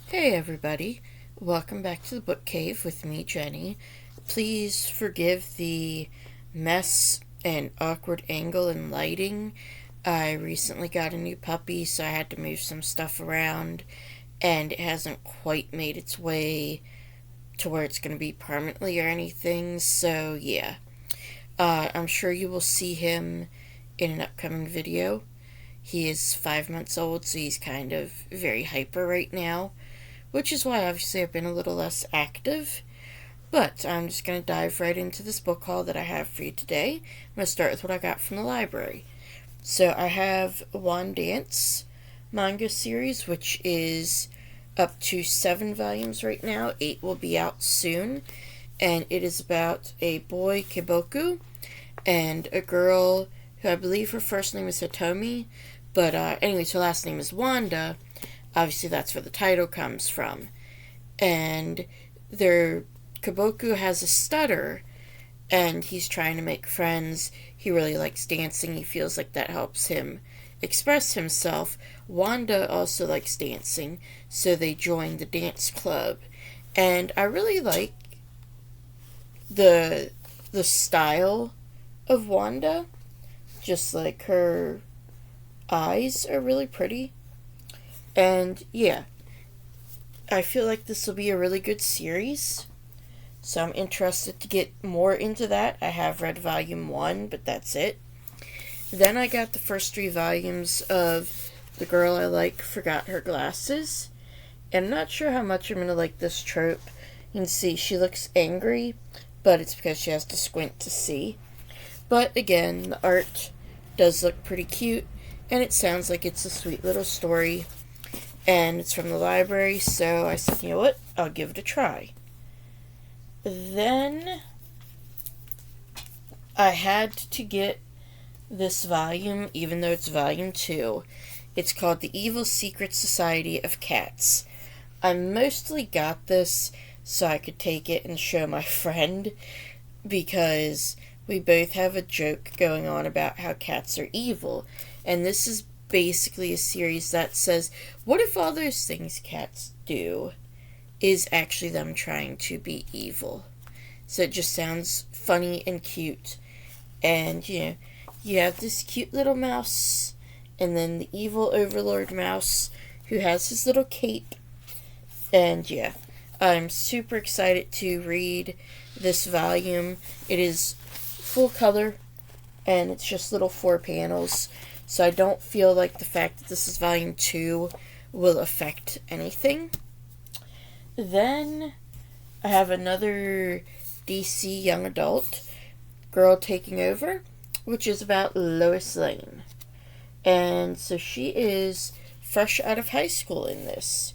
Hey everybody, welcome back to the Book Cave with me, Jenny. Please forgive the mess and awkward angle and lighting. I recently got a new puppy, so I had to move some stuff around, and it hasn't quite made its way to where it's going to be permanently or anything, so yeah. I'm sure you will see him in an upcoming video. He is 5 months old, so he's kind of very hyper right now, which is why obviously I've been a little less active. But I'm just going to dive right into this book haul that I have for you today. I'm going to start with what I got from the library. So I have WANDance manga series, which is up to 7 volumes right now. 8 will be out soon. And it is about a boy, Kiboku, and a girl who I believe her first name is Hitomi. But anyways, her last name is Wanda. Obviously, that's where the title comes from. And their Kiboku has a stutter, and he's trying to make friends. He really likes dancing. He feels like that helps him express himself. Wanda also likes dancing, so they join the dance club. And I really like the style of Wanda. Just like her eyes are really pretty. And yeah, I feel like this will be a really good series. So I'm interested to get more into that. I have read volume 1, but that's it. Then I got the first 3 volumes of The Girl I Like Forgot Her Glasses. And I'm not sure how much I'm going to like this trope. You can see she looks angry, but it's because she has to squint to see. But again, the art does look pretty cute, and it sounds like it's a sweet little story. And it's from the library, so I said, you know what, I'll give it a try. Then I had to get this volume, even though it's volume 2. It's called The Evil Secret Society of Cats. I mostly got this so I could take it and show my friend, because we both have a joke going on about how cats are evil. And this is basically a series that says, what if all those things cats do is actually them trying to be evil? So it just sounds funny and cute. And, you have this cute little mouse, and then the evil overlord mouse who has his little cape. And yeah, I'm super excited to read this volume. It is full color, and it's just little 4 panels. So I don't feel like the fact that this is volume 2 will affect anything. Then I have another DC young adult, Girl Taking Over, which is about Lois Lane. And so she is fresh out of high school in this.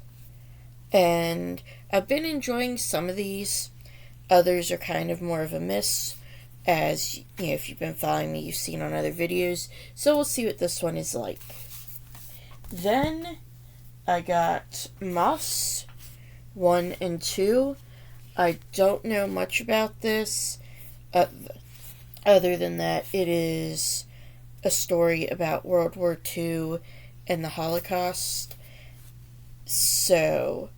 And I've been enjoying some of these. Others are kind of more of a miss. As if you've been following me, you've seen on other videos. So we'll see what this one is like. Then I got Moss 1 and 2. I don't know much about this, other than that it is a story about World War II and the Holocaust. So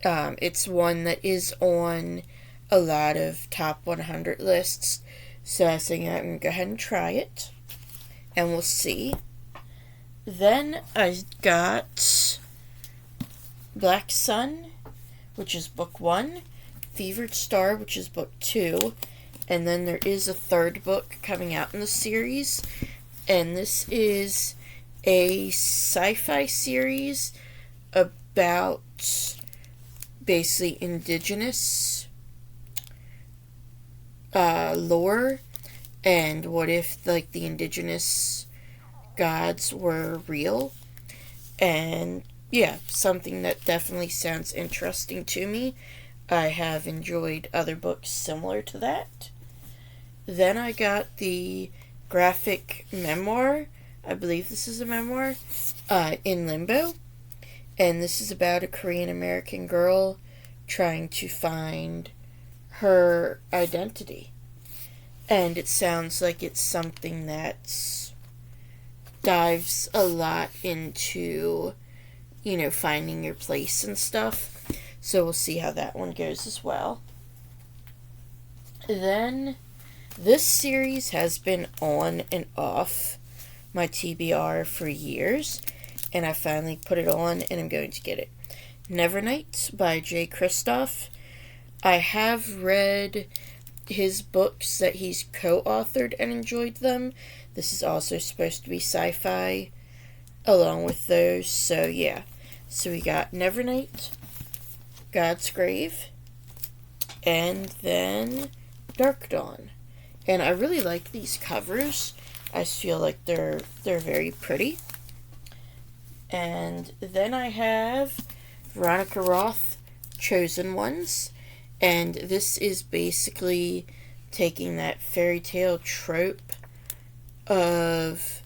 it's one that is on a lot of top 100 lists, so I think I'm going to go ahead and try it, and we'll see. Then I got Black Sun, which is book 1, Fevered Star, which is book 2, and then there is a 3rd book coming out in the series, and this is a sci-fi series about basically indigenous lore, and what if like the indigenous gods were real. And yeah, something that definitely sounds interesting to me. I have enjoyed other books similar to that. Then I got the graphic memoir, I believe this is a memoir, In Limbo, and this is about a Korean American girl trying to find her identity. And it sounds like it's something that dives a lot into finding your place and stuff. So we'll see how that one goes as well. Then, this series has been on and off my TBR for years, and I finally put it on and I'm going to get it. Nevernight by Jay Kristoff. I have read his books that he's co-authored and enjoyed them. This is also supposed to be sci-fi along with those, so yeah. So we got Nevernight, God's Grave, and then Dark Dawn. And I really like these covers. I feel like they're very pretty. And then I have Veronica Roth, Chosen Ones. And this is basically taking that fairy tale trope of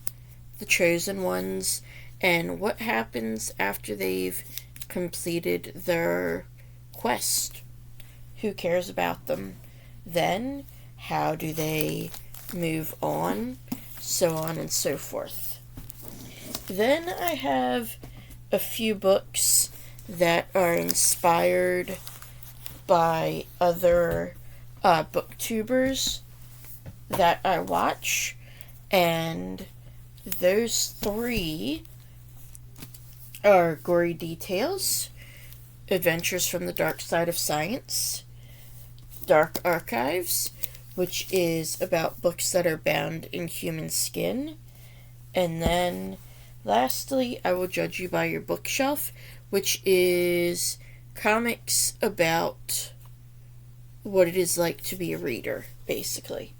the Chosen Ones and what happens after they've completed their quest. Who cares about them then? How do they move on? So on and so forth. Then I have a few books that are inspired by other booktubers that I watch, and those three are Gory Details, Adventures from the Dark Side of Science, Dark Archives, which is about books that are bound in human skin, and then lastly, I Will Judge You by Your Bookshelf, which is comics about what it is like to be a reader, basically.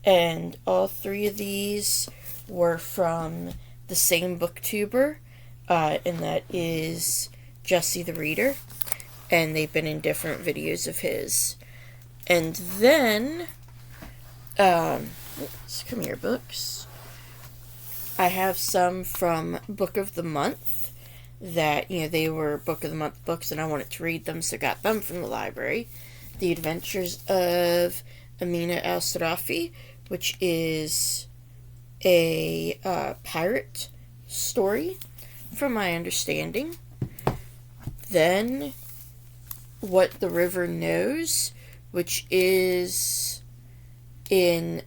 And all three of these were from the same booktuber, and that is Jesse the Reader, and they've been in different videos of his. And then, come here, books. I have some from Book of the Month that, they were Book of the Month books and I wanted to read them, so got them from the library. The Adventures of Amina al-Sarafi, which is a pirate story, from my understanding. Then, What the River Knows, which is in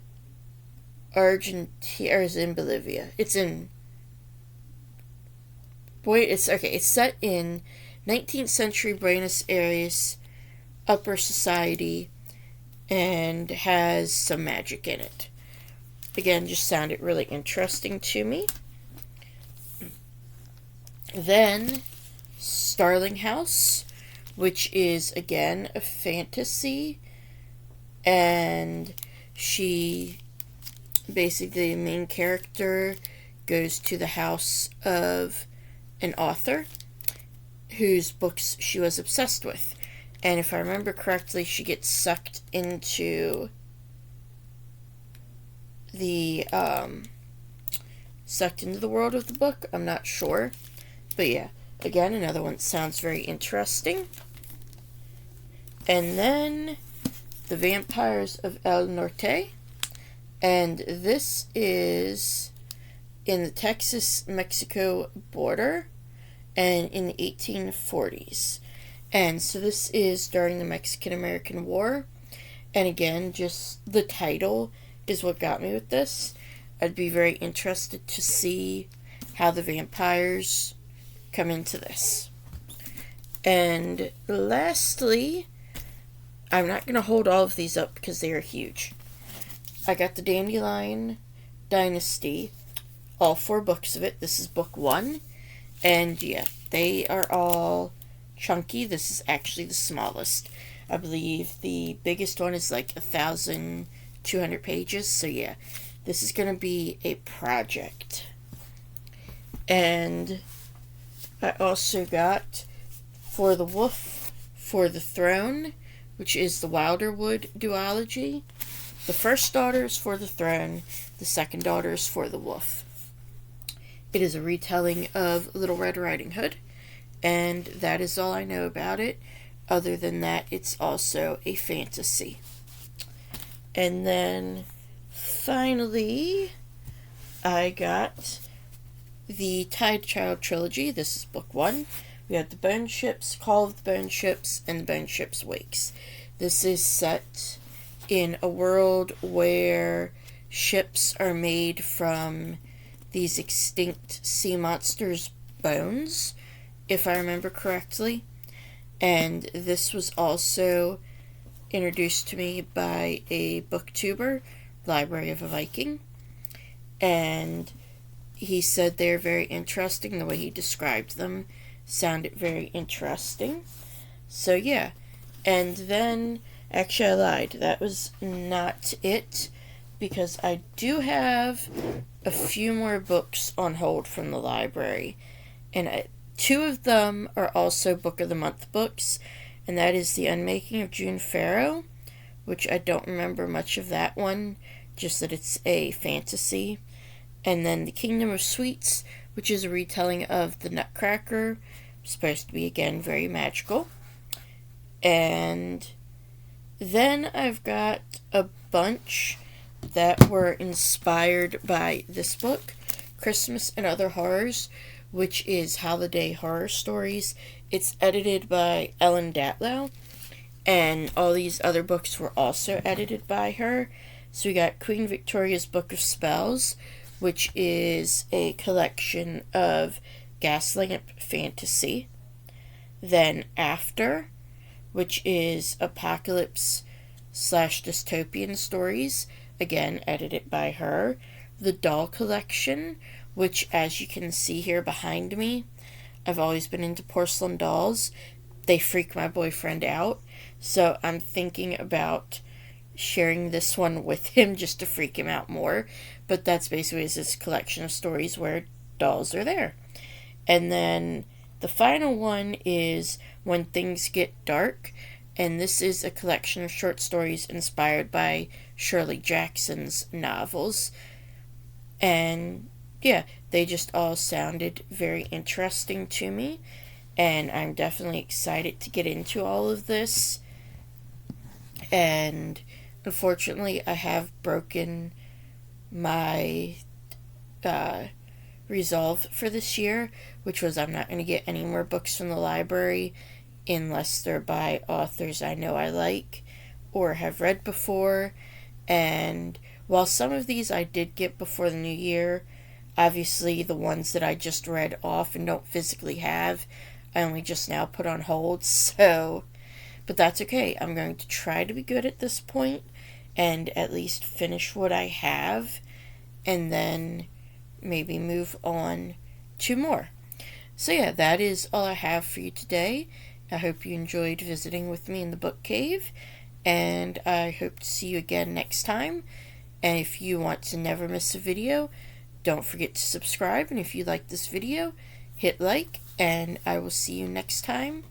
Argentina, or is it in Bolivia? It's set in 19th century Buenos Aires upper society and has some magic in it. Again, just sounded really interesting to me. Then, Starling House, which is, again, a fantasy, and basically, the main character goes to the house of an author whose books she was obsessed with. And if I remember correctly, she gets sucked into the world of the book. I'm not sure. But yeah, again, another one that sounds very interesting. And then The Vampires of El Norte. And this is in the Texas-Mexico border and in the 1840s. And so this is during the Mexican-American War. And again, just the title is what got me with this. I'd be very interested to see how the vampires come into this. And lastly, I'm not going to hold all of these up because they are huge. I got the Dandelion Dynasty, all 4 books of it. This is book 1. And yeah, they are all chunky. This is actually the smallest. I believe the biggest one is like 1,200 pages. So yeah, this is going to be a project. And I also got For the Wolf, For the Throne, which is the Wilderwood duology. The first daughter is For the Throne, the second daughter is For the Wolf. It is a retelling of Little Red Riding Hood, and that is all I know about it. Other than that, it's also a fantasy. And then, finally, I got the Tide Child trilogy. This is book 1. We have the Bone Ships, Call of the Bone Ships, and the Bone Ships Wakes. This is set in a world where ships are made from these extinct sea monsters' bones, if I remember correctly. And this was also introduced to me by a booktuber, Library of a Viking. And he said they're very interesting. The way he described them sounded very interesting. So yeah. And then, actually I lied. That was not it, because I do have a few more books on hold from the library. And 2 of them are also Book of the Month books. And that is The Unmaking of June Farrow, which I don't remember much of that one, just that it's a fantasy. And then The Kingdom of Sweets, which is a retelling of The Nutcracker, supposed to be, again, very magical. And then I've got a bunch that were inspired by this book, Christmas and Other Horrors, which is Holiday Horror Stories. It's edited by Ellen Datlow, and all these other books were also edited by her. So we got Queen Victoria's Book of Spells, which is a collection of Gaslamp fantasy. Then After, which is apocalypse / dystopian stories, again edited by her. The Doll Collection, which, as you can see here behind me, I've always been into porcelain dolls. They freak my boyfriend out, so I'm thinking about sharing this one with him just to freak him out more. But that's basically this collection of stories where dolls are there. And then the final one is When Things Get Dark, and this is a collection of short stories inspired by Shirley Jackson's novels. And yeah, they just all sounded very interesting to me, and I'm definitely excited to get into all of this. And unfortunately, I have broken my resolve for this year, which was I'm not going to get any more books from the library unless they're by authors I know I like or have read before. And while some of these I did get before the new year, obviously the ones that I just read off and don't physically have, I only just now put on hold, so... But that's okay. I'm going to try to be good at this point and at least finish what I have, and then maybe move on to more. So yeah, that is all I have for you today. I hope you enjoyed visiting with me in the book cave, and I hope to see you again next time. And if you want to never miss a video, don't forget to subscribe, and if you like this video, hit like, and I will see you next time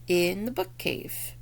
in the book cave.